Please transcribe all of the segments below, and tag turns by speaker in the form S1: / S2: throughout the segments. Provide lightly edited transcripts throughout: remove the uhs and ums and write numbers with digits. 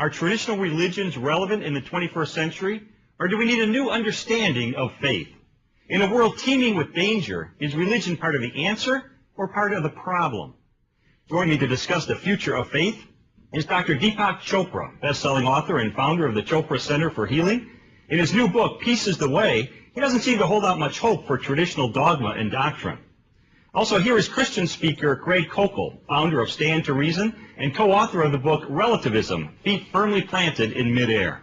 S1: Are traditional religions relevant in the 21st century, or do we need a new understanding of faith? In a world teeming with danger, is religion part of the answer or part of the problem? Joining me to discuss the future of faith is Dr. Deepak Chopra, best-selling author and founder of the Chopra Center for Healing. In his new book, Peace is the Way, he doesn't seem to hold out much hope for traditional dogma and doctrine. Also here is Christian speaker Gregory Koukl, founder of Stand to Reason and co-author of the book Relativism, Feet Firmly Planted in Midair.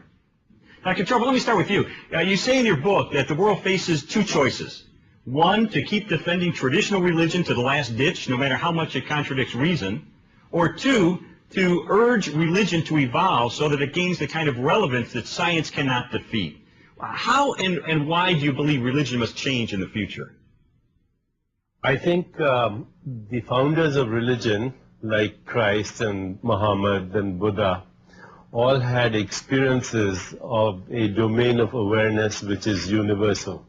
S1: Dr. Chopra, let me start with you. You say in your book that the world faces two choices. One, to keep defending traditional religion to the last ditch, no matter how much it contradicts reason. Or two, to urge religion to evolve so that it gains the kind of relevance that science cannot defeat. How and why do you believe religion must change in the future?
S2: I think the founders of religion, like Christ and Muhammad and Buddha, all had experiences of a domain of awareness which is universal.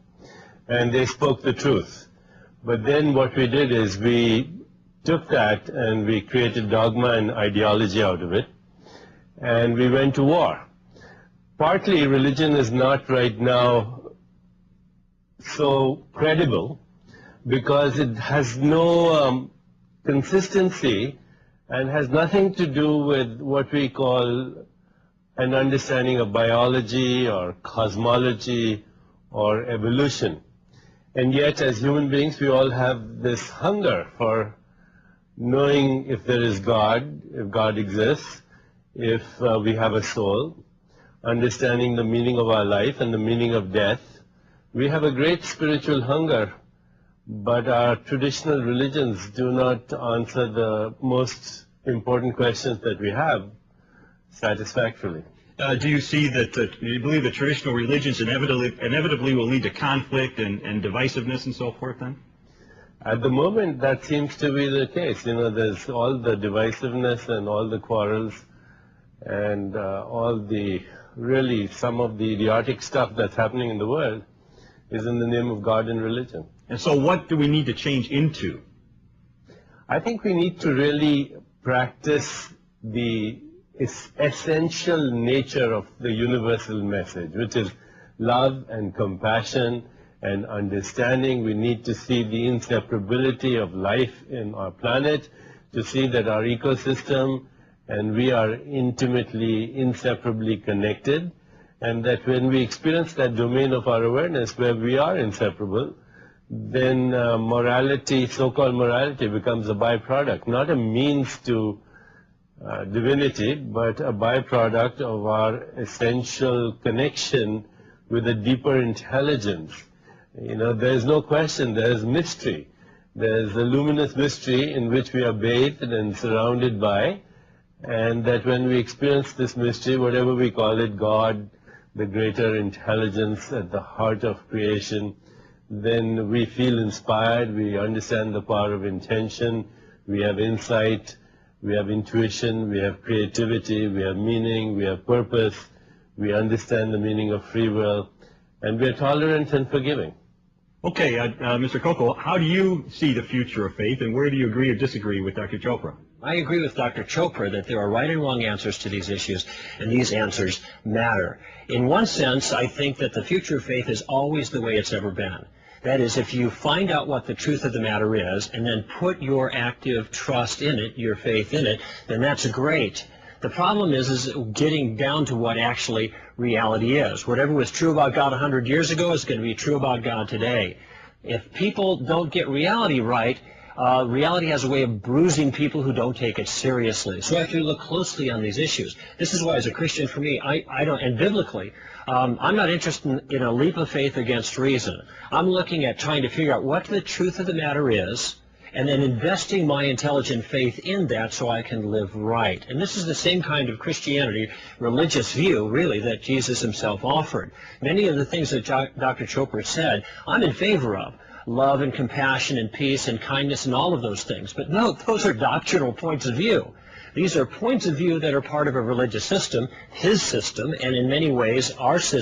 S2: And they spoke the truth. But then what we did is we took that and we created dogma and ideology out of it. And we went to war. Partly religion is not right now so credible because it has no consistency and has nothing to do with what we call an understanding of biology or cosmology or evolution. And yet, as human beings, we all have this hunger for knowing if there is God, if God exists, if we have a soul, understanding the meaning of our life and the meaning of death. We have a great spiritual hunger, but our traditional religions do not answer the most important questions that we have satisfactorily.
S1: Do you see that, do you believe that traditional religions inevitably will lead to conflict and divisiveness and so forth then?
S2: At the moment, that seems to be the case. You know, there's all the divisiveness and all the quarrels and all the, really, some of the idiotic stuff that's happening in the world is in the name of God and religion.
S1: And so what do we need to change into?
S2: I think we need to really practice the essential nature of the universal message, which is love and compassion and understanding. We need to see the inseparability of life in our planet, to see that our ecosystem and we are intimately, inseparably connected, and that when we experience that domain of our awareness where we are inseparable, then morality, so-called morality, becomes a byproduct, not a means to divinity, but a byproduct of our essential connection with a deeper intelligence. You know, there is no question, there is mystery. There is a luminous mystery in which we are bathed and surrounded by, and that when we experience this mystery, whatever we call it, God, the greater intelligence at the heart of creation, then we feel inspired, we understand the power of intention, we have insight, we have intuition, we have creativity, we have meaning, we have purpose, we understand the meaning of free will, and we are tolerant and forgiving.
S1: Okay, Mr. Koukl, how do you see the future of faith, and where do you agree or disagree with Dr. Chopra?
S3: I agree with Dr. Chopra that there are right and wrong answers to these issues, and these answers matter. In one sense, I think that the future of faith is always the way it's ever been. That is, if you find out what the truth of the matter is and then put your active trust in it, your faith in it, then that's great. The problem is getting down to what actually reality is. Whatever was true about God 100 years ago is going to be true about God today. If people don't get reality right, reality has a way of bruising people who don't take it seriously. So I have to look closely on these issues. This is why, as a Christian, for me, I don't, and biblically, I'm not interested in a leap of faith against reason. I'm looking at trying to figure out what the truth of the matter is, and then investing my intelligent faith in that so I can live right. And this is the same kind of Christianity, religious view, really, that Jesus himself offered. Many of the things that Dr. Chopra said, I'm in favor of. Love and compassion and peace and kindness and all of those things. But no, those are doctrinal points of view. These are points of view that are part of a religious system, his system, and in many ways,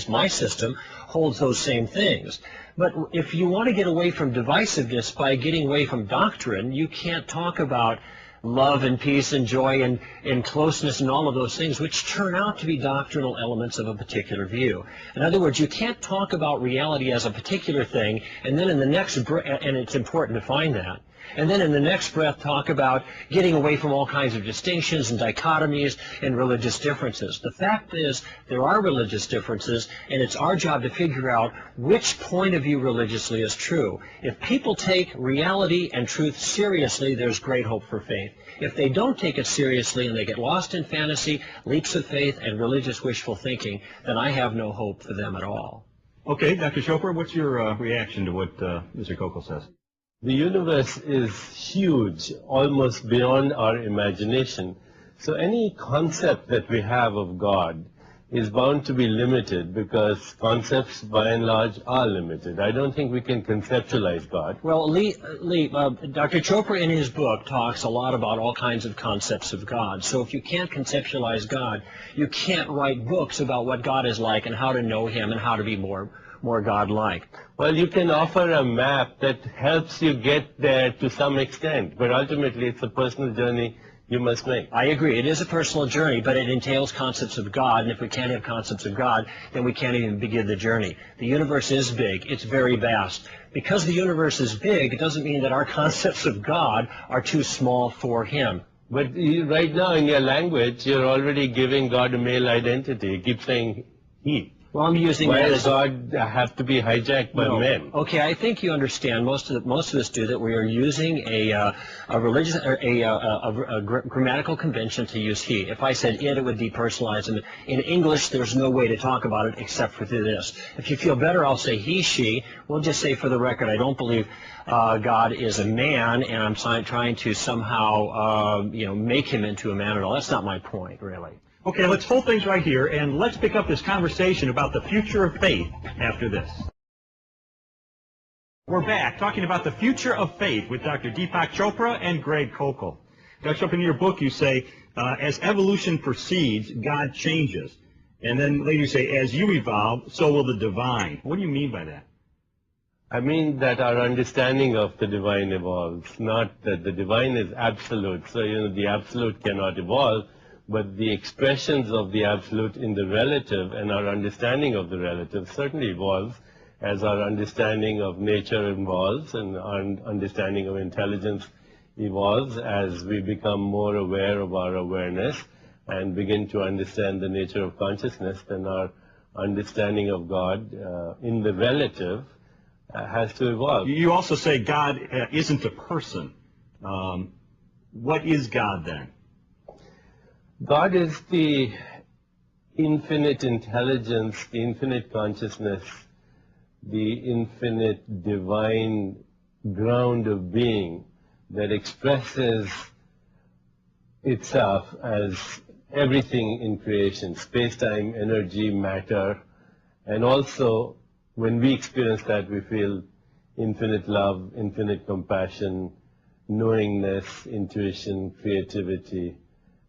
S3: my system, holds those same things. But if you want to get away from divisiveness by getting away from doctrine, you can't talk about love and peace and joy and closeness and all of those things, which turn out to be doctrinal elements of a particular view. In other words, you can't talk about reality as a particular thing, and then in the next and it's important to find that. And then in the next breath talk about getting away from all kinds of distinctions and dichotomies and religious differences. The fact is there are religious differences, and it's our job to figure out which point of view religiously is true. If people take reality and truth seriously, there's great hope for faith. If they don't take it seriously and they get lost in fantasy, leaps of faith, and religious wishful thinking, then I have no hope for them at all.
S1: Okay, Dr. Chopra, what's your reaction to what Mr. Koukl says?
S2: The universe is huge, almost beyond our imagination. So any concept that we have of God is bound to be limited, because concepts by and large are limited. I don't think we can conceptualize God.
S3: Well, Dr. Chopra in his book talks a lot about all kinds of concepts of God. So if you can't conceptualize God, you can't write books about what God is like and how to know him and how to be more God-like.
S2: Well, you can offer a map that helps you get there to some extent, but ultimately it's a personal journey you must make.
S3: I agree. It is a personal journey, but it entails concepts of God, and if we can't have concepts of God, then we can't even begin the journey. The universe is big. It's very vast. Because the universe is big, it doesn't mean that our concepts of God are too small for him.
S2: But right now in your language, you're already giving God a male identity. You keep saying he.
S3: Well, I'm using
S2: Why
S3: that
S2: does God have to be hijacked by men?
S3: Okay, I think you understand. Most of us do that. We are using a religious a grammatical convention to use he. If I said it would depersonalize him. In English, there's no way to talk about it except for through this. If you feel better, I'll say he, she. We'll just say for the record, I don't believe God is a man, and I'm trying to somehow make him into a man at all. That's not my point, really.
S1: Okay, let's hold things right here, and let's pick up this conversation about the future of faith after this. We're back talking about the future of faith with Dr. Deepak Chopra and Greg Koukl. Dr. Chopra, in your book you say, as evolution proceeds, God changes. And then later you say, as you evolve, so will the divine. What do you mean by that?
S2: I mean that our understanding of the divine evolves, not that the divine is absolute. So, the absolute cannot evolve, but the expressions of the absolute in the relative and our understanding of the relative certainly evolves as our understanding of nature evolves and our understanding of intelligence evolves as we become more aware of our awareness and begin to understand the nature of consciousness. Then our understanding of God in the relative has to evolve.
S1: You also say God isn't a person. What is God then?
S2: God is the infinite intelligence, the infinite consciousness, the infinite divine ground of being that expresses itself as everything in creation, space-time, energy, matter, and also when we experience that, we feel infinite love, infinite compassion, knowingness, intuition, creativity,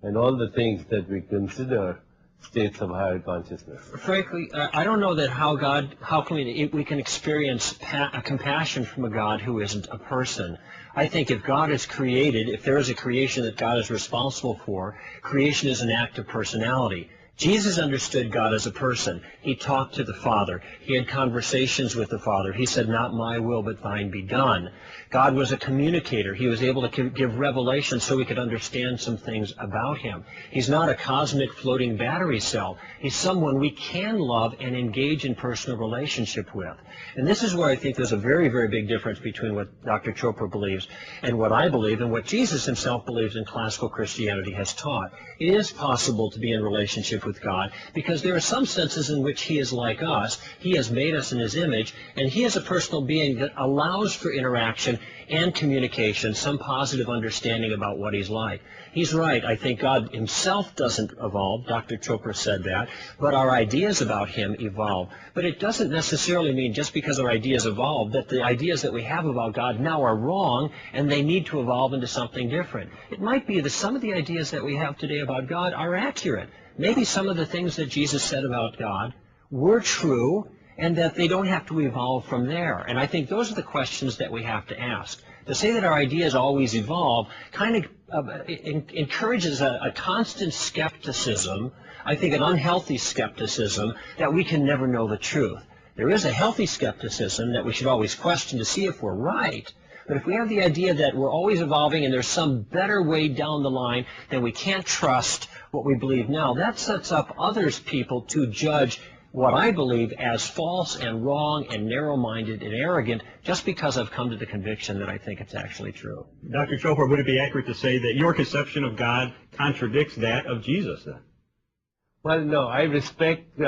S2: and all the things that we consider states of higher consciousness.
S3: Frankly, I don't know that how can we can experience compassion from a God who isn't a person. I think if God is created, if there is a creation that God is responsible for, creation is an act of personality. Jesus understood God as a person. He talked to the Father. He had conversations with the Father. He said, not my will, but thine be done. God was a communicator. He was able to give revelation so we could understand some things about him. He's not a cosmic floating battery cell. He's someone we can love and engage in personal relationship with. And this is where I think there's a very, very big difference between what Dr. Chopra believes and what I believe and what Jesus himself believes in classical Christianity has taught. It is possible to be in relationship with God because there are some senses in which he is like us. He has made us in his image, and he is a personal being that allows for interaction and communication, some positive understanding about what he's like. He's right. I think God himself doesn't evolve. Dr. Chopra said that. But our ideas about him evolve. But it doesn't necessarily mean just because our ideas evolve that the ideas that we have about God now are wrong and they need to evolve into something different. It might be that some of the ideas that we have today about God are accurate. Maybe some of the things that Jesus said about God were true, and that they don't have to evolve from there. And I think those are the questions that we have to ask. To say that our ideas always evolve kind of encourages a constant skepticism, I think an unhealthy skepticism, that we can never know the truth. There is a healthy skepticism that we should always question to see if we're right. But if we have the idea that we're always evolving and there's some better way down the line, then we can't trust what we believe now. That sets up others people to judge what I believe as false and wrong and narrow-minded and arrogant just because I've come to the conviction that I think it's actually true.
S1: Dr. Chopra, would it be accurate to say that your conception of God contradicts that of Jesus then?
S2: Well, no, I respect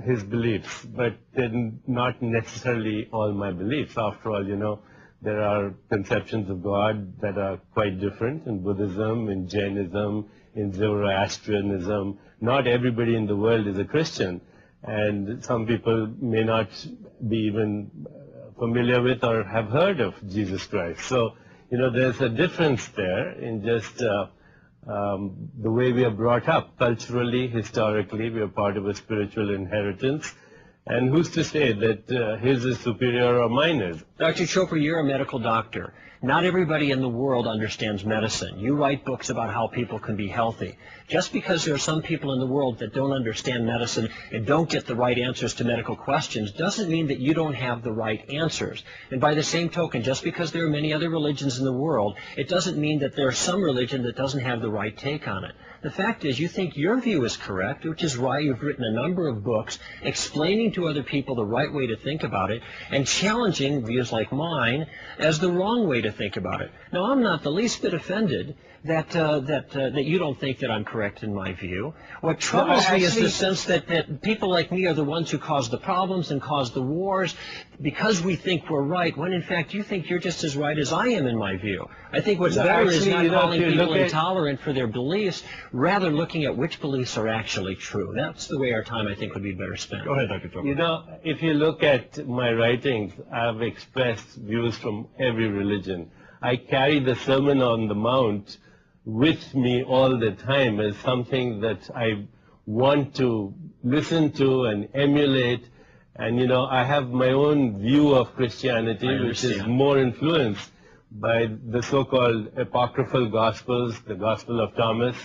S2: his beliefs, but they're not necessarily all my beliefs. After all, you know, there are conceptions of God that are quite different in Buddhism, in Jainism, in Zoroastrianism. Not everybody in the world is a Christian, and some people may not be even familiar with or have heard of Jesus Christ. So, you know, there's a difference there in just the way we are brought up culturally, historically. We are part of a spiritual inheritance. And who's to say that his is superior or mine is?
S3: Dr. Chopra, you're a medical doctor. Not everybody in the world understands medicine. You write books about how people can be healthy. Just because there are some people in the world that don't understand medicine and don't get the right answers to medical questions doesn't mean that you don't have the right answers. And by the same token, just because there are many other religions in the world, it doesn't mean that there's some religion that doesn't have the right take on it. The fact is, you think your view is correct, which is why you've written a number of books explaining to other people the right way to think about it and challenging views like mine as the wrong way to think about it. Now, I'm not the least bit offended that you don't think that I'm correct in my view. What troubles me is the sense that people like me are the ones who cause the problems and cause the wars because we think we're right, when in fact you think you're just as right as I am in my view. I think what's better is not calling people intolerant for their beliefs, rather looking at which beliefs are actually true. That's the way our time, I think, would be better spent.
S1: Go ahead, Dr. Chopra.
S2: You know, if you look at my writings, I've expressed views from every religion. I carry the Sermon on the Mount with me all the time as something that I want to listen to and emulate. And, you know, I have my own view of Christianity, which is more influenced by the so-called apocryphal Gospels, the Gospel of Thomas,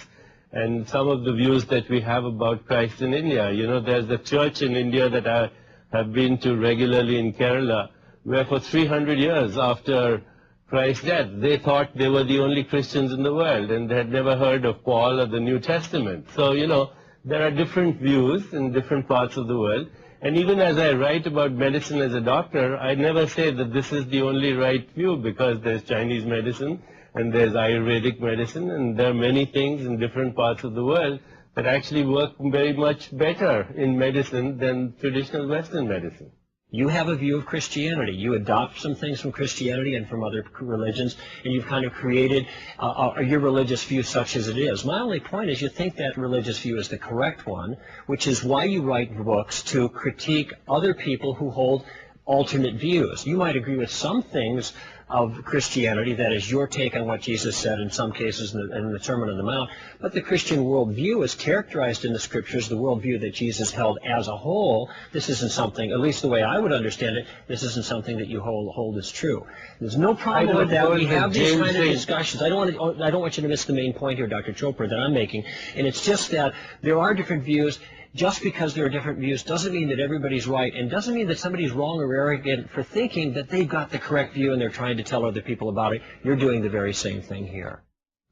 S2: and some of the views that we have about Christ in India. You know, there's a church in India that I have been to regularly in Kerala, where for 300 years after Christ's death, they thought they were the only Christians in the world, and they had never heard of Paul or the New Testament. So, you know, there are different views in different parts of the world. And even as I write about medicine as a doctor, I never say that this is the only right view, because there's Chinese medicine and there's Ayurvedic medicine, and there are many things in different parts of the world that actually work very much better in medicine than traditional Western medicine.
S3: You have a view of Christianity. You adopt some things from Christianity and from other religions, and you've kind of created your religious view such as it is. My only point is you think that religious view is the correct one, which is why you write books to critique other people who hold alternate views. You might agree with some things of Christianity, that is your take on what Jesus said in some cases in the Sermon on the Mount, but the Christian worldview is characterized in the Scriptures, the worldview that Jesus held as a whole. This isn't something, at least the way I would understand it, this isn't something that you hold as true. There's no problem with that. We have these kind of discussions. I don't want you to miss the main point here, Dr. Chopra, that I'm making, and it's just that there are different views. Just because there are different views doesn't mean that everybody's right, and doesn't mean that somebody's wrong or arrogant for thinking that they've got the correct view and they're trying to tell other people about it. You're doing the very same thing here.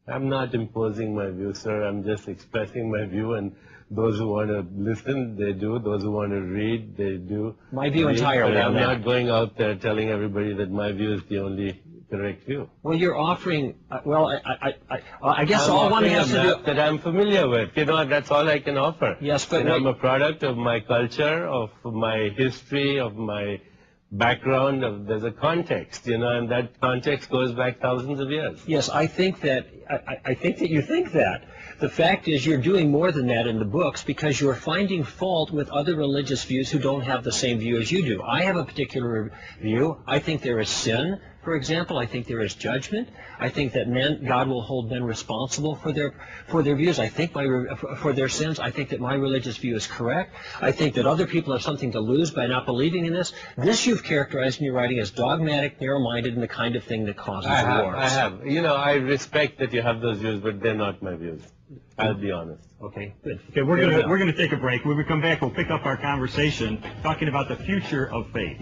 S2: I'm not imposing my view, sir. I'm just expressing my view, and those who want to listen, they do. Those who want to read, they do.
S3: My view entirely.
S2: But I'm not going out there telling everybody that my view is the only correct view.
S3: Well, you're offering, I guess all one has to do...
S2: that I'm familiar with. You know, that's all I can offer.
S3: Yes, but...
S2: And I'm a product of my culture, of my history, of my background. There's a context, you know, and that context goes back thousands of years.
S3: Yes, I think that you think that. The fact is you're doing more than that in the books because you're finding fault with other religious views who don't have the same view as you do. I have a particular view. I think there is sin, for example. I think there is judgment. I think that God will hold men responsible for their views. I think for their sins. I think that my religious view is correct. I think that other people have something to lose by not believing in this. This you've characterized in your writing as dogmatic, narrow-minded, and the kind of thing that causes wars.
S2: I have. You know, I respect that you have those views, but they're not my views. I'll be honest.
S3: Okay, good.
S1: Okay, we're gonna take a break. When we come back, we'll pick up our conversation talking about the future of faith.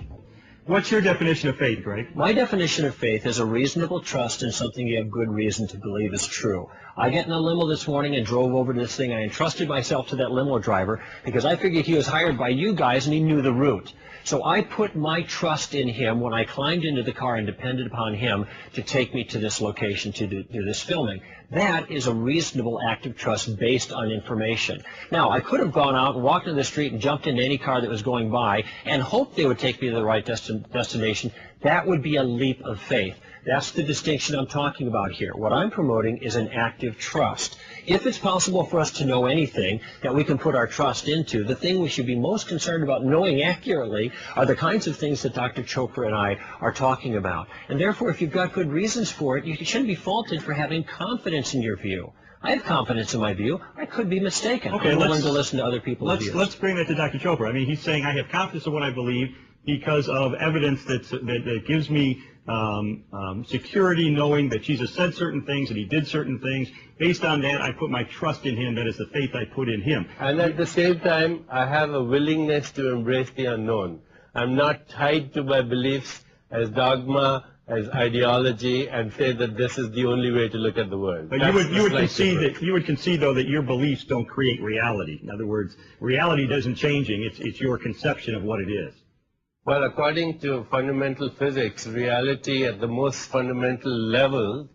S1: What's your definition of faith, Greg?
S3: My definition of faith is a reasonable trust in something you have good reason to believe is true. I got in a limo this morning and drove over to this thing. I entrusted myself to that limo driver because I figured he was hired by you guys and he knew the route. So I put my trust in him when I climbed into the car and depended upon him to take me to this location to do this filming. That is a reasonable act of trust based on information. Now, I could have gone out and walked in the street and jumped into any car that was going by and hoped they would take me to the right destination. That would be a leap of faith. That's the distinction I'm talking about here. What I'm promoting is an active trust. If it's possible for us to know anything that we can put our trust into, the thing we should be most concerned about knowing accurately are the kinds of things that Dr. Chopra and I are talking about. And therefore, if you've got good reasons for it, you shouldn't be faulted for having confidence in your view. I have confidence in my view. I could be mistaken.
S1: Okay,
S3: I'm willing to listen to other people's views.
S1: Let's bring that to Dr. Chopra. I mean, he's saying I have confidence in what I believe because of evidence that gives me security, knowing that Jesus said certain things and he did certain things. Based on that, I put my trust in him. That is the faith I put in him.
S2: And at the same time, I have a willingness to embrace the unknown. I'm not tied to my beliefs as dogma, as ideology, and say that this is the only way to look at the world.
S1: But you would concede though that your beliefs don't create reality. In other words, reality doesn't changing. It's your conception of what it is.
S2: Well, according to fundamental physics, reality at the most fundamental level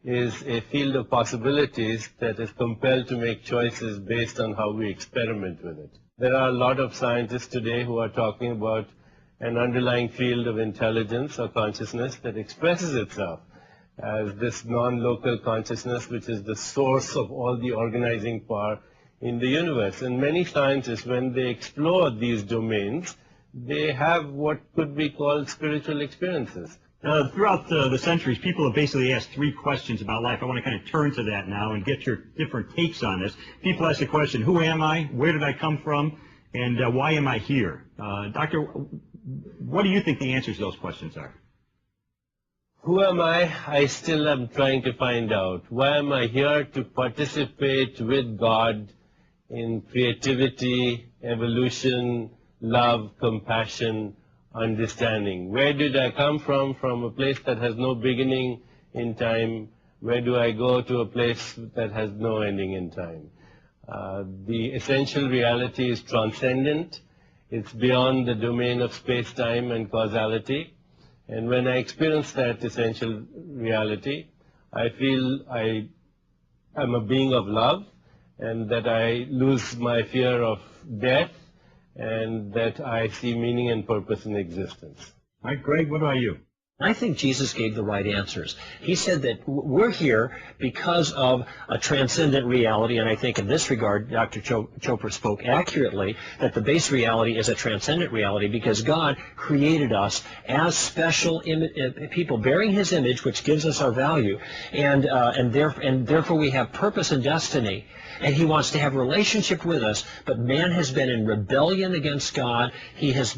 S2: is a field of possibilities that is compelled to make choices based on how we experiment with it. There are a lot of scientists today who are talking about an underlying field of intelligence or consciousness that expresses itself as this non-local consciousness, which is the source of all the organizing power in the universe. And many scientists, when they explore these domains, they have what could be called spiritual experiences.
S1: Throughout the centuries, people have basically asked three questions about life. I want to kind of turn to that now and get your different takes on this. People ask the question, who am I? Where did I come from? And why am I here? Doctor, what do you think the answers to those questions are?
S2: Who am I? I still am trying to find out. Why am I here? To participate with God in creativity, evolution, love, compassion, understanding. Where did I come from? From a place that has no beginning in time. Where do I go? To a place that has no ending in time. The essential reality is transcendent. It's beyond the domain of space-time and causality. And when I experience that essential reality, I feel I am a being of love and that I lose my fear of death and that I see meaning and purpose in existence.
S1: All right, Greg, what about you?
S3: I think Jesus gave the right answers. He said that we're here because of a transcendent reality, and I think in this regard, Dr. Chopra spoke accurately, that the base reality is a transcendent reality because God created us as special people bearing His image, which gives us our value, and therefore we have purpose and destiny. And He wants to have a relationship with us, but man has been in rebellion against God. He has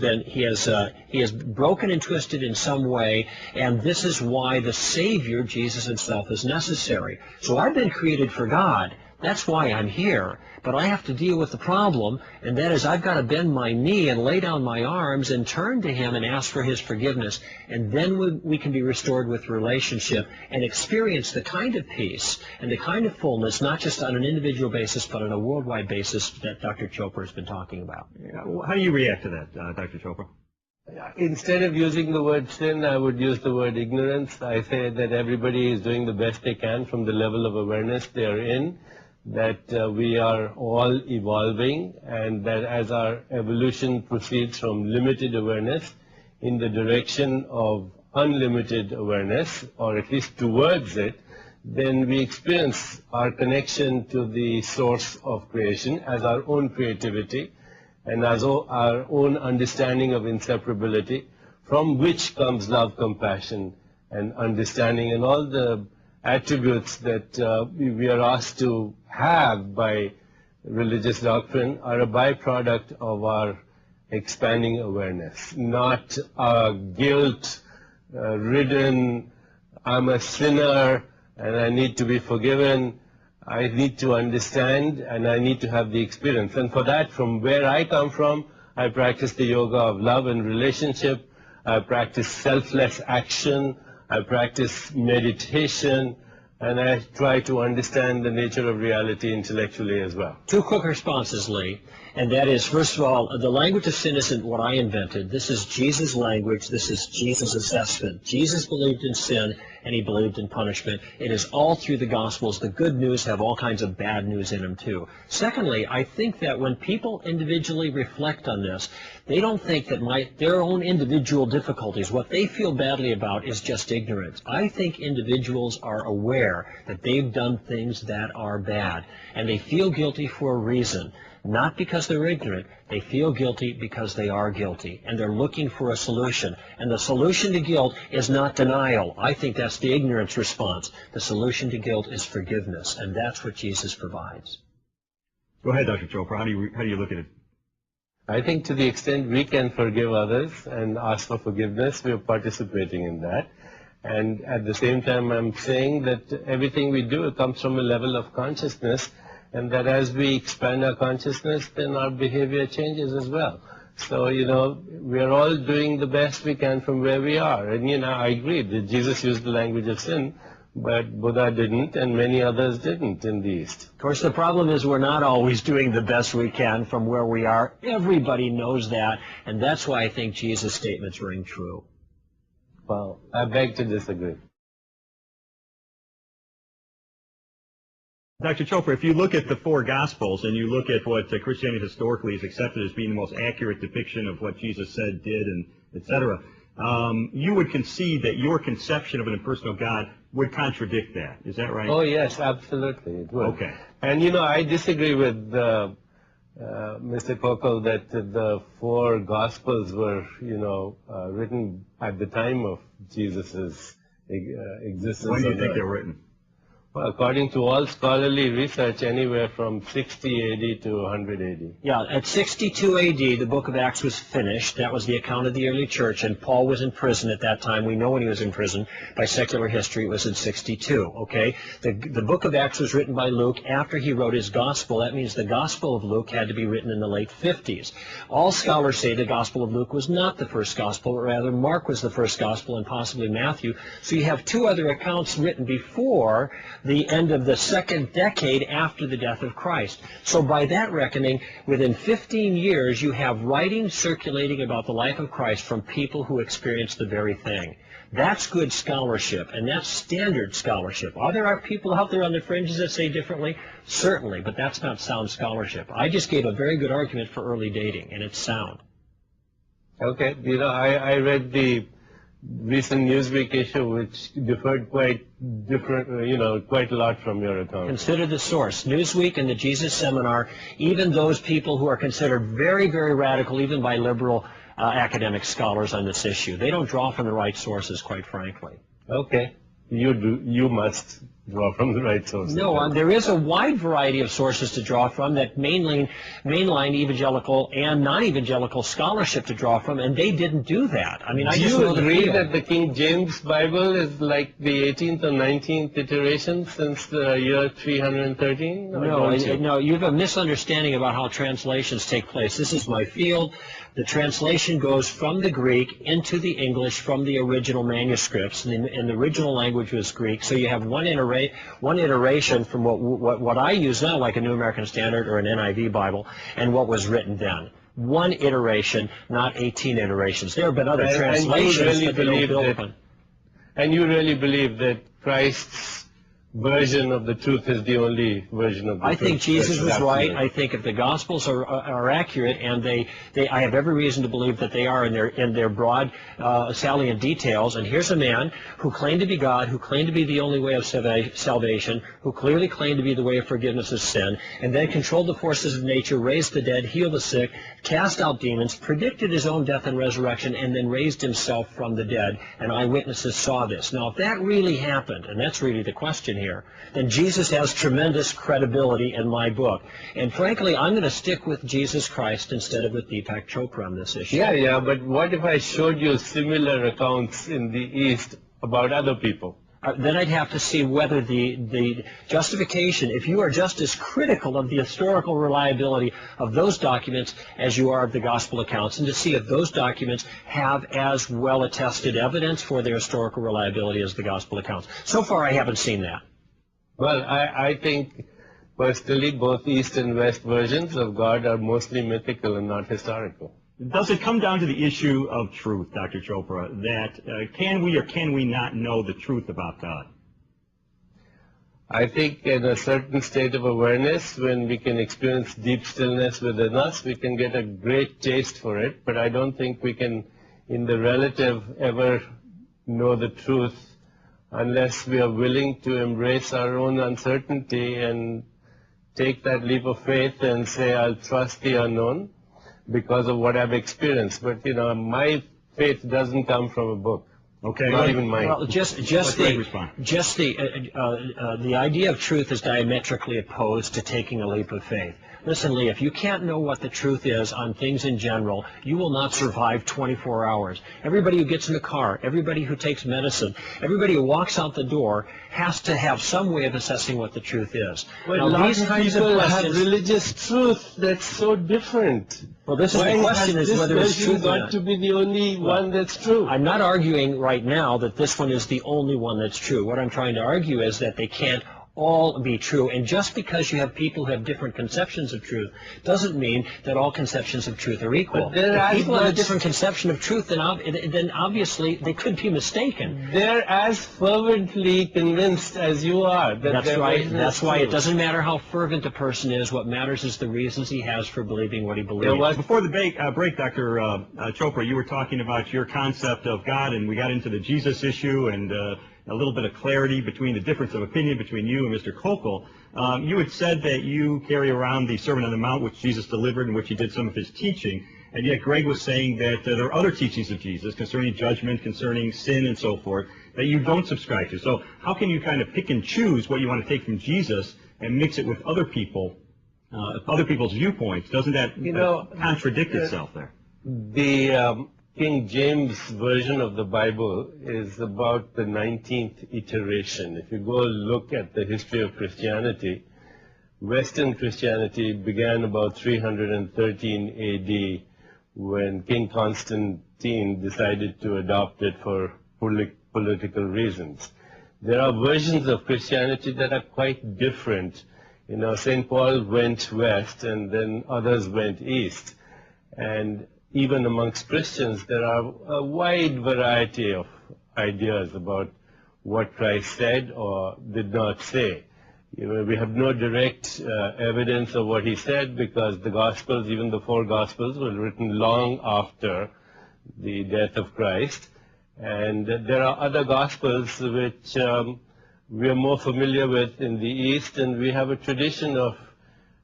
S3: broken and twisted in some way, and this is why the Savior, Jesus Himself, is necessary. So I've been created for God. That's why I'm here. But I have to deal with the problem, and that is I've got to bend my knee and lay down my arms and turn to Him and ask for His forgiveness. And then we can be restored with relationship and experience the kind of peace and the kind of fullness, not just on an individual basis, but on a worldwide basis that Dr. Chopra has been talking about.
S1: How do you react to that, Dr. Chopra?
S2: Instead of using the word sin, I would use the word ignorance. I say that everybody is doing the best they can from the level of awareness they are in, that we are all evolving, and that as our evolution proceeds from limited awareness in the direction of unlimited awareness, or at least towards it, then we experience our connection to the source of creation as our own creativity and as our own understanding of inseparability, from which comes love, compassion, and understanding, and all the attributes that we are asked to have by religious doctrine are a byproduct of our expanding awareness, not a guilt-ridden, I'm a sinner and I need to be forgiven. I need to understand and I need to have the experience. And for that, from where I come from, I practice the yoga of love and relationship. I practice selfless action. I practice meditation. And I try to understand the nature of reality intellectually as well.
S3: Two quick responses, Lee. And that is, first of all, the language of sin isn't what I invented. This is Jesus' language. This is Jesus' assessment. Jesus believed in sin, and he believed in punishment. It is all through the Gospels. The good news have all kinds of bad news in them, too. Secondly, I think that when people individually reflect on this, they don't think that their own individual difficulties, what they feel badly about, is just ignorance. I think individuals are aware that they've done things that are bad, and they feel guilty for a reason. Not because they're ignorant. They feel guilty because they are guilty, and they're looking for a solution. And the solution to guilt is not denial. I think that's the ignorance response. The solution to guilt is forgiveness, and that's what Jesus provides.
S1: Go ahead, Dr. Chopra. How do you look at it?
S2: I think to the extent we can forgive others and ask for forgiveness, we are participating in that. And at the same time, I'm saying that everything we do comes from a level of consciousness, and that as we expand our consciousness, then our behavior changes as well. So, we are all doing the best we can from where we are. And, I agree that Jesus used the language of sin, but Buddha didn't, and many others didn't in the East.
S3: Of course, the problem is we're not always doing the best we can from where we are. Everybody knows that, and that's why I think Jesus' statements ring true.
S2: Well, I beg to disagree.
S1: Dr. Chopra, if you look at the four Gospels and you look at what Christianity historically has accepted as being the most accurate depiction of what Jesus said, did, and etc., you would concede that your conception of an impersonal God would contradict that. Is that right?
S2: Oh, yes, absolutely. It would.
S1: Okay.
S2: And, I disagree with Mr. Koukl that the four Gospels were, written at the time of Jesus' existence.
S1: When do you think they were written?
S2: Well, according to all scholarly research, anywhere from 60 AD to 100 AD.
S3: Yeah, at 62 AD, the book of Acts was finished. That was the account of the early church, and Paul was in prison at that time. We know when he was in prison. By secular history, it was in 62, okay? The book of Acts was written by Luke after he wrote his gospel. That means the gospel of Luke had to be written in the late 50s. All scholars say the gospel of Luke was not the first gospel, but rather Mark was the first gospel and possibly Matthew. So you have two other accounts written before the end of the second decade after the death of Christ. So by that reckoning, within 15 years, you have writings circulating about the life of Christ from people who experienced the very thing. That's good scholarship, and that's standard scholarship. Are there people out there on the fringes that say differently? Certainly, but that's not sound scholarship. I just gave a very good argument for early dating, and it's sound.
S2: Okay. I read the recent Newsweek issue, which differed quite a lot from your account.
S3: Consider the source. Newsweek and the Jesus Seminar, even those people who are considered very, very radical, even by liberal academic scholars on this issue, they don't draw from the right sources, quite frankly.
S2: Okay. You must draw from the right sources.
S3: No, there is a wide variety of sources to draw from that mainline evangelical and non-evangelical scholarship to draw from, and they didn't do that. I mean,
S2: do you agree that the King James Bible is like the 18th or 19th iteration since the year 313?
S3: No, you have a misunderstanding about how translations take place. This is my field. The translation goes from the Greek into the English from the original manuscripts, and the original language was Greek. So you have one iteration from what I use now, like a New American Standard or an NIV Bible, and what was written then. One iteration, not 18 iterations. There have been other translations that they don't build upon.
S2: And you really believe that Christ's version of the truth is the only version of the truth.
S3: I think Jesus was
S2: That's
S3: right.
S2: absolute.
S3: I think if the Gospels are accurate, and I have every reason to believe that they are in their broad, salient details. And here's a man who claimed to be God, who claimed to be the only way of salvation, who clearly claimed to be the way of forgiveness of sin, and then controlled the forces of nature, raised the dead, healed the sick, cast out demons, predicted his own death and resurrection, and then raised himself from the dead. And eyewitnesses saw this. Now, if that really happened, and that's really the question here, then Jesus has tremendous credibility in my book. And frankly, I'm going to stick with Jesus Christ instead of with Deepak Chopra on this issue.
S2: Yeah, but what if I showed you similar accounts in the East about other people?
S3: Then I'd have to see whether the justification, if you are just as critical of the historical reliability of those documents as you are of the gospel accounts, and to see if those documents have as well attested evidence for their historical reliability as the gospel accounts. So far, I haven't seen that.
S2: Well, I think personally both East and West versions of God are mostly mythical and not historical.
S1: Does it come down to the issue of truth, Dr. Chopra, that can we or can we not know the truth about God?
S2: I think in a certain state of awareness, when we can experience deep stillness within us, we can get a great taste for it, but I don't think we can, in the relative, ever know the truth unless we are willing to embrace our own uncertainty and take that leap of faith and say, I'll trust the unknown because of what I've experienced. But, my faith doesn't come from a book.
S1: Okay.
S2: Not even mine.
S3: Well, just the idea of truth is diametrically opposed to taking a leap of faith. Listen, Lee, if you can't know what the truth is on things in general, you will not survive 24 hours. Everybody who gets in a car, everybody who takes medicine, everybody who walks out the door has to have some way of assessing what the truth is.
S2: But
S3: Now,
S2: lots
S3: these
S2: of
S3: kinds of
S2: people have
S3: questions,
S2: religious truth that's so different.
S3: well, this is the question, is whether it's
S2: this
S3: truth
S2: version
S3: or
S2: got
S3: not.
S2: to be the only one that's true?
S3: I'm not arguing right now that this one is the only one that's true. What I'm trying to argue is that they can't all be true. And just because you have people who have different conceptions of truth doesn't mean that all conceptions of truth are equal.
S2: But there
S3: If
S2: are
S3: people have a
S2: much-
S3: different conception of truth, then obviously they could be mistaken.
S2: They're as fervently convinced as you are. That
S3: That's
S2: their
S3: right.
S2: version
S3: That's
S2: is
S3: why
S2: true.
S3: it doesn't matter how fervent a person is. What matters is the reasons he has for believing what he believes.
S1: Before the break, Dr. Chopra, you were talking about your concept of God, and we got into the Jesus issue and a little bit of clarity between the difference of opinion between you and Mr. Koukl. You had said that you carry around the Sermon on the Mount, which Jesus delivered, in which he did some of his teaching, and yet Greg was saying that there are other teachings of Jesus concerning judgment, concerning sin, and so forth, that you don't subscribe to. So how can you kind of pick and choose what you want to take from Jesus and mix it with other people's viewpoints? Doesn't that contradict itself there?
S2: The King James version of the Bible is about the 19th iteration. If you go look at the history of Christianity, Western Christianity began about 313 AD when King Constantine decided to adopt it for political reasons. There are versions of Christianity that are quite different. St. Paul went west and then others went east. And even amongst Christians, there are a wide variety of ideas about what Christ said or did not say. We have no direct evidence of what he said because the Gospels, even the 4 Gospels, were written long after the death of Christ. And there are other Gospels which we are more familiar with in the East, and we have a tradition of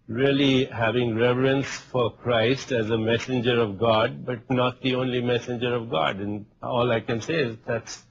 S2: really having reverence for Christ as a messenger of God, but not the only messenger of God. And all I can say is that's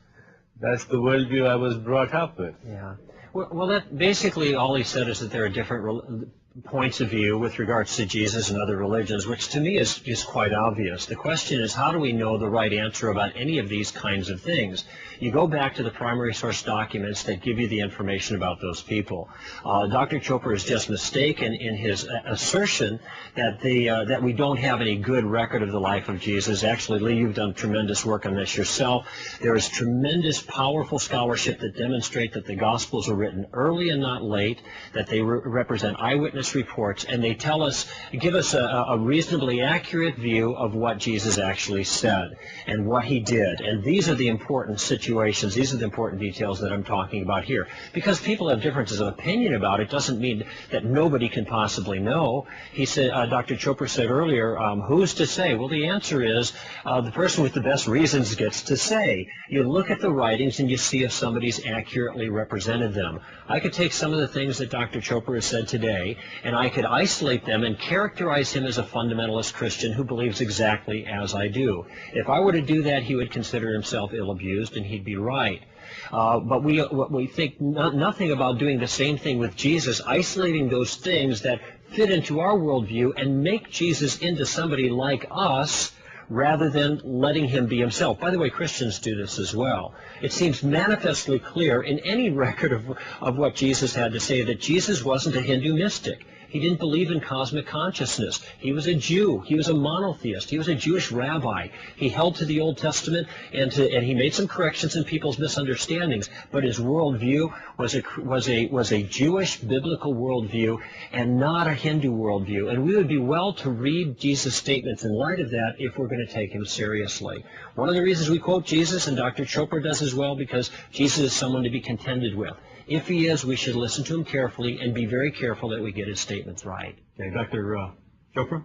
S2: the worldview I was brought up with.
S3: Yeah. Well, that basically all he said is that there are different points of view with regards to Jesus and other religions, which to me is quite obvious. The question is, how do we know the right answer about any of these kinds of things? You go back to the primary source documents that give you the information about those people. Dr. Chopra is just mistaken in his assertion that that we don't have any good record of the life of Jesus. Actually, Lee, you've done tremendous work on this yourself. There is tremendous, powerful scholarship that demonstrate that the Gospels are written early and not late, that they represent eyewitness reports, and they give us a reasonably accurate view of what Jesus actually said and what he did. And these are the important situations situations. These are the important details that I'm talking about here. Because people have differences of opinion about it doesn't mean that nobody can possibly know. He said, Dr. Chopra said earlier, who's to say? Well, the answer is the person with the best reasons gets to say. You look at the writings and you see if somebody's accurately represented them. I could take some of the things that Dr. Chopra has said today, and I could isolate them and characterize him as a fundamentalist Christian who believes exactly as I do. If I were to do that, he would consider himself ill-abused, and he'd be right. But we think nothing about doing the same thing with Jesus, isolating those things that fit into our worldview and make Jesus into somebody like us, rather than letting him be himself. By the way, Christians do this as well. It seems manifestly clear in any record of what Jesus had to say that Jesus wasn't a Hindu mystic. He didn't believe in cosmic consciousness. He was a Jew. He was a monotheist. He was a Jewish rabbi. He held to the Old Testament, and he made some corrections in people's misunderstandings. But his worldview was a Jewish biblical worldview and not a Hindu worldview. And we would be well to read Jesus' statements in light of that if we're going to take him seriously. One of the reasons we quote Jesus, and Dr. Chopra does as well, because Jesus is someone to be contended with. If he is, we should listen to him carefully and be very careful that we get his statements right.
S1: Okay, Dr. Chopra?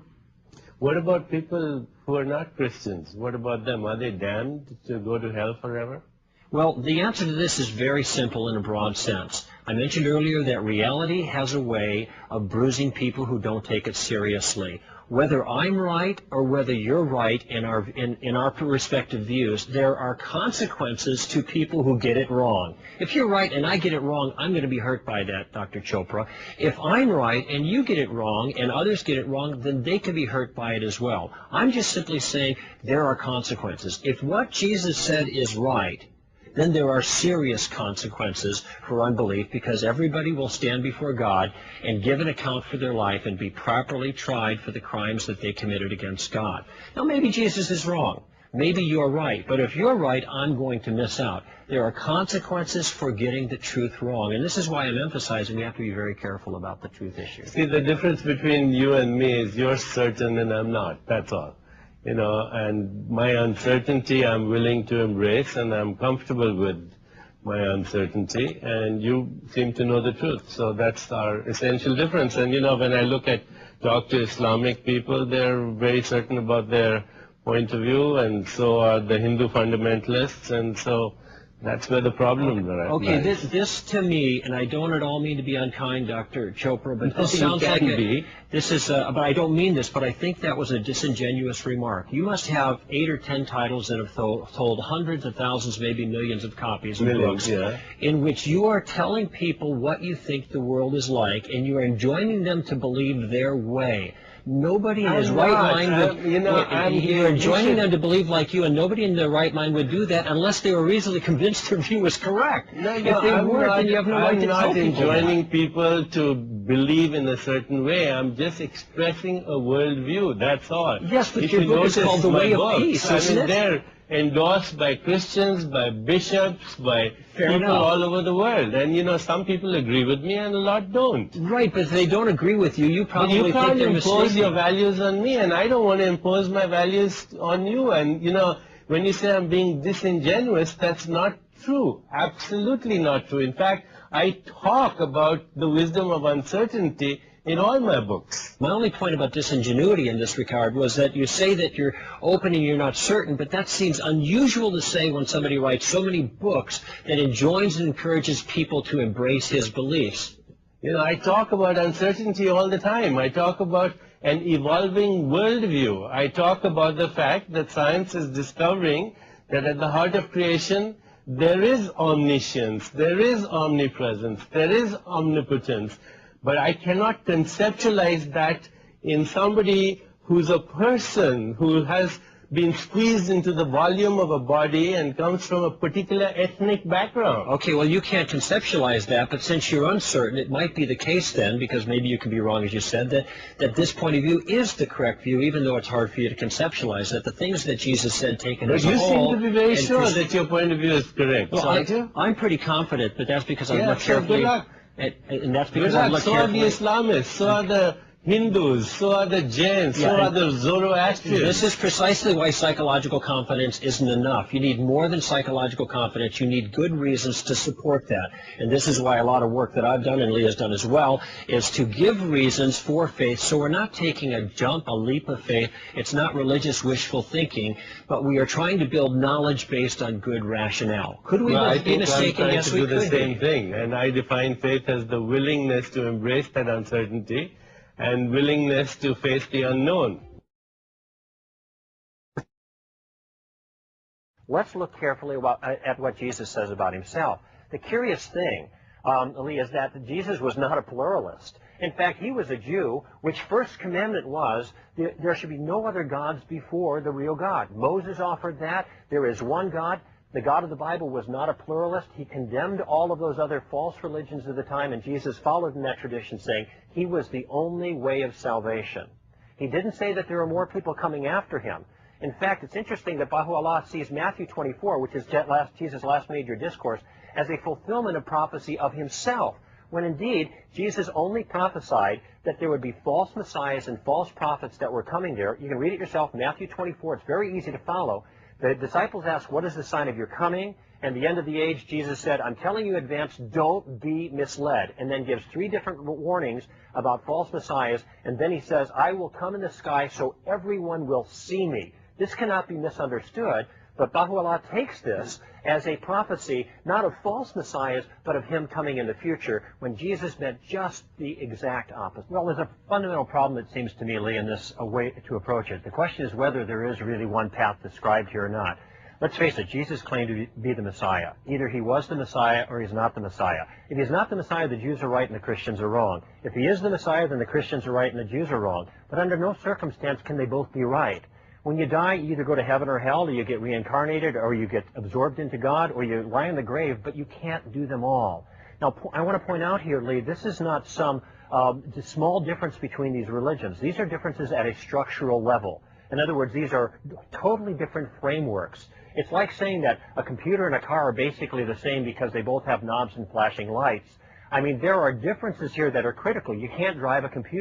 S2: What about people who are not Christians? What about them? Are they damned to go to hell forever?
S3: Well, the answer to this is very simple in a broad sense. I mentioned earlier that reality has a way of bruising people who don't take it seriously. Whether I'm right or whether you're right in our respective views, there are consequences to people who get it wrong. If you're right and I get it wrong, I'm going to be hurt by that, Dr. Chopra. If I'm right and you get it wrong and others get it wrong, then they can be hurt by it as well. I'm just simply saying there are consequences. If what Jesus said is right, then there are serious consequences for unbelief, because everybody will stand before God and give an account for their life and be properly tried for the crimes that they committed against God. Now, maybe Jesus is wrong. Maybe you're right. But if you're right, I'm going to miss out. There are consequences for getting the truth wrong. And this is why I'm emphasizing we have to be very careful about the truth issue.
S2: See, the difference between you and me is you're certain and I'm not. That's all. You know, and my uncertainty I'm willing to embrace, and I'm comfortable with my uncertainty, and you seem to know the truth. So that's our essential difference. And, you know, when I talk to Islamic people, they're very certain about their point of view, and so are the Hindu fundamentalists, and so that's where the problem lies.
S3: Okay, this to me, and I don't at all mean to be unkind, Dr. Chopra, but this sounds like but I don't mean this, but I think that was a disingenuous remark. You must have 8 or 10 titles that have sold hundreds of thousands, maybe millions of copies of books, in which you are telling people what you think the world is like, and you are enjoining them to believe their way. Nobody in his right mind would, you're enjoining them to believe like you, and nobody in their right mind would do that unless they were reasonably convinced their view was correct. If they weren't, then you have no right to tell people.
S2: I'm not enjoining people to believe in a certain way. I'm just expressing a worldview, that's all.
S3: Yes, but your book is called The Way of Peace, isn't it?
S2: They're endorsed by Christians, by bishops, by people all over the world. And, you know, some people agree with me and a lot don't.
S3: Right, but if they don't agree with you, you probably think they're mistaken.
S2: You can't impose your values on me, and I don't want to impose my values on you. And, you know, when you say I'm being disingenuous, that's not true. Absolutely not true. In fact, I talk about the wisdom of uncertainty in all my books.
S3: My only point about disingenuity in this regard was that you say that you're open and you're not certain, but that seems unusual to say when somebody writes so many books that enjoins and encourages people to embrace his beliefs.
S2: You know, I talk about uncertainty all the time. I talk about an evolving worldview. I talk about the fact that science is discovering that at the heart of creation, there is omniscience, there is omnipresence, there is omnipotence. But I cannot conceptualize that in somebody who's a person who has been squeezed into the volume of a body and comes from a particular ethnic background.
S3: Okay, well, you can't conceptualize that, but since you're uncertain, it might be the case then, because maybe you can be wrong, as you said, that this point of view is the correct view, even though it's hard for you to conceptualialize that. The things that Jesus said taken as a whole...
S2: But you seem to be very sure that your point of view is correct,
S3: well,
S2: aren't you?
S3: I'm pretty confident, but that's because I'm not carefully...
S2: Good luck.
S3: And that's because I'm not
S2: so
S3: carefully...
S2: So are the Islamists, so are the Hindus, so are the Jains, so
S3: Yeah,
S2: are the Zoroastrians.
S3: This is precisely why psychological confidence isn't enough. You need more than psychological confidence. You need good reasons to support that. And this is why a lot of work that I've done and Leah's done as well is to give reasons for faith. So we're not taking a jump, a leap of faith. It's not religious wishful thinking, but we are trying to build knowledge based on good rationale. Could we
S2: I
S3: be
S2: think
S3: mistaken?
S2: I'm trying
S3: Yes,
S2: to
S3: we
S2: do the
S3: could
S2: same
S3: be.
S2: thing. And I define faith as the willingness to embrace that uncertainty and willingness to face the unknown.
S3: Let's look carefully at what Jesus says about himself. The curious thing, Lee, is that Jesus was not a pluralist. In fact, he was a Jew, which first commandment was there should be no other gods before the real God. Moses offered that. There is one God. The God of the Bible was not a pluralist. He condemned all of those other false religions of the time, and Jesus followed in that tradition, saying he was the only way of salvation. He didn't say that there were more people coming after him. In fact, it's interesting that Baha'u'llah sees Matthew 24, which is Jesus' last major discourse, as a fulfillment of prophecy of himself, when indeed Jesus only prophesied that there would be false messiahs and false prophets that were coming there. You can read it yourself, Matthew 24. It's very easy to follow. The disciples asked, what is the sign of your coming and the end of the age? Jesus said, I'm telling you in advance, don't be misled. And then gives 3 different warnings about false messiahs. And then he says, I will come in the sky so everyone will see me. This cannot be misunderstood, but Baha'u'llah takes this as a prophecy, not of false messiahs, but of him coming in the future, when Jesus meant just the exact opposite. Well, there's a fundamental problem, it seems to me, Lee, in this way to approach it. The question is whether there is really one path described here or not. Let's face it, Jesus claimed to be the Messiah. Either he was the Messiah or he's not the Messiah. If he's not the Messiah, the Jews are right and the Christians are wrong. If he is the Messiah, then the Christians are right and the Jews are wrong. But under no circumstance can they both be right. When you die, you either go to heaven or hell, or you get reincarnated, or you get absorbed into God, or you lie in the grave, but you can't do them all. Now, I want to point out here, Lee, this is not some small difference between these religions. These are differences at a structural level. In other words, these are totally different frameworks. It's like saying that a computer and a car are basically the same because they both have knobs and flashing lights. I mean, there are differences here that are critical. You can't drive a computer